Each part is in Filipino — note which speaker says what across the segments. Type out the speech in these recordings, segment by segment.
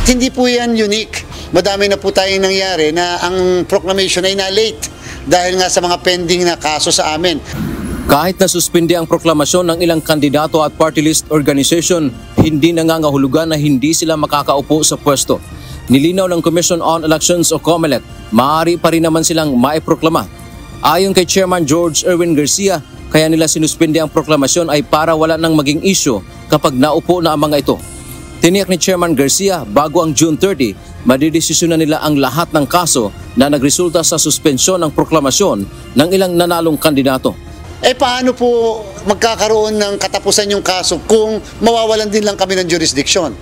Speaker 1: hindi po yan unique. Madami na po tayong nangyari na ang proclamation ay na-late dahil nga sa mga pending na kaso sa amin.
Speaker 2: Kahit nasuspindi ang proklamasyon ng ilang kandidato at party list organization, hindi nangangahulugan na hindi sila makakaupo sa pwesto. Nilinaw ng Commission on Elections o COMELEC, maaari pa rin naman silang maiproklama. Ayon kay Chairman George Erwin Garcia, kaya nila sinuspindi ang proklamasyon ay para wala nang maging issue kapag naupo na ang mga ito. Tiniyak ni Chairman Garcia, bago ang June 30, madidesisyon na nila ang lahat ng kaso na nagresulta sa suspensyon ng proklamasyon ng ilang nanalong kandidato.
Speaker 1: Paano po magkakaroon ng katapusan yung kaso kung mawawalan din lang kami ng jurisdiction?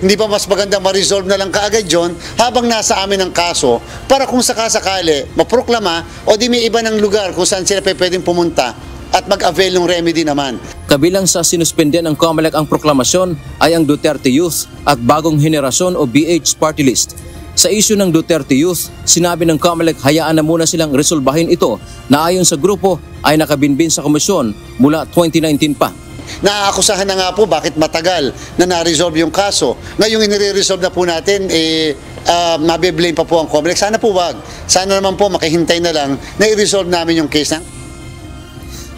Speaker 1: Hindi ba mas maganda ma-resolve na lang kaagad yun habang nasa amin ang kaso para kung sakasakali maproklama o di may iba ng lugar kung saan sila pwedeng pumunta at mag-avail ng remedy naman.
Speaker 2: Kabilang sa sinuspende ng COMELEC ang proklamasyon ay ang Duterte Youth at Bagong Henerasyon o BH Party List. Sa isyu ng Duterte Youth, sinabi ng COMELEC hayaan na muna silang resolbahin ito na ayon sa grupo ay nakabinbin sa komisyon mula 2019 pa.
Speaker 1: Naaakusahan na nga po bakit matagal na na-resolve yung kaso. Ngayong inire-resolve na po natin, mabiblame pa po ang COMELEC. Sana po wag. Sana naman po makihintay na lang na i-resolve namin yung case na.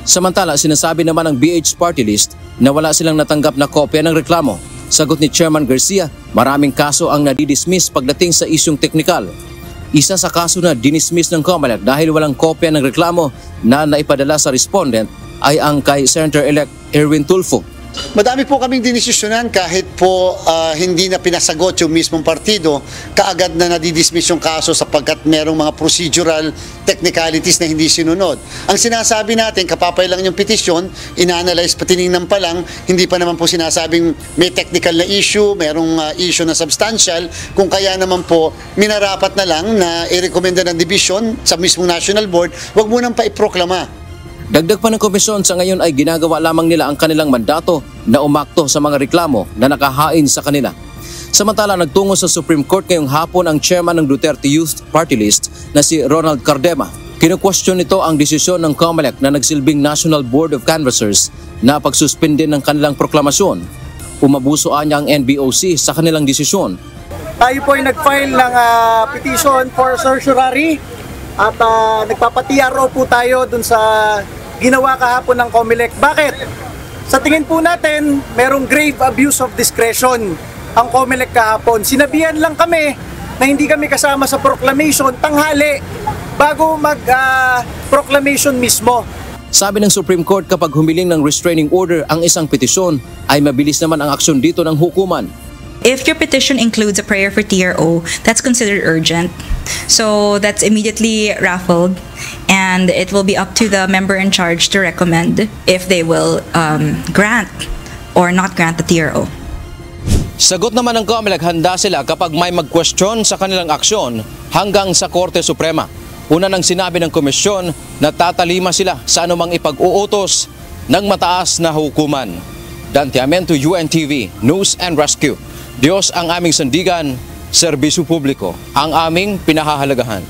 Speaker 2: Samantala, sinasabi naman ng BH Party List na wala silang natanggap na kopya ng reklamo. Sagot ni Chairman Garcia, maraming kaso ang nadidismiss pagdating sa isyung teknikal. Isa sa kaso na dinismiss ng COMELEC dahil walang kopya ng reklamo na naipadala sa respondent ay ang kay Senator-elect Erwin Tulfo.
Speaker 1: Madami po kaming dinisisyonan kahit po hindi na pinasagot yung mismong partido, kaagad na nadidismiss yung kaso sapagkat merong mga procedural technicalities na hindi sinunod. Ang sinasabi natin, kapapay lang yung petisyon, ina-analyze, patinignan pa lang, hindi pa naman po sinasabing may technical na issue, merong issue na substantial, kung kaya naman po, minarapat na lang na i-recommenda ng division sa mismong National Board, wag mo nang paiproklama.
Speaker 2: Dagdag pa ng komisyon, sa ngayon ay ginagawa lamang nila ang kanilang mandato na umakto sa mga reklamo na nakahain sa kanila. Samantala, nagtungo sa Supreme Court ngayong hapon ang chairman ng Duterte Youth Party List na si Ronald Cardema. Kinu-question nito ang desisyon ng COMELEC na nagsilbing National Board of Canvassers na pagsuspinde ng kanilang proklamasyon. Umabusoan niya ang NBOC sa kanilang desisyon.
Speaker 3: Tayo po ay nag-file ng petition for certiorari at nagpapa-TRO po tayo dun sa ginawa kahapon ng COMELEC. Bakit? Sa tingin po natin, merong grave abuse of discretion ang COMELEC kahapon. Sinabihan lang kami na hindi kami kasama sa proclamation tanghali bago mag-proclamation mismo.
Speaker 2: Sabi ng Supreme Court, kapag humiling ng restraining order ang isang petisyon, ay mabilis naman ang aksyon dito ng hukuman.
Speaker 4: If your petition includes a prayer for TRO, that's considered urgent. So that's immediately raffled, and it will be up to the member in charge to recommend if they will grant or not grant the TRO.
Speaker 2: Sagot naman ng COMELEC, handa sila kapag may mag-question sa kanilang aksyon hanggang sa Korte Suprema. Una nang sinabi ng komisyon na tatalima sila sa anumang ipag-uutos ng mataas na hukuman. Dante Amento, UNTV, News and Rescue. Diyos ang aming sandigan, serbisyo publiko ang aming pinahahalagahan.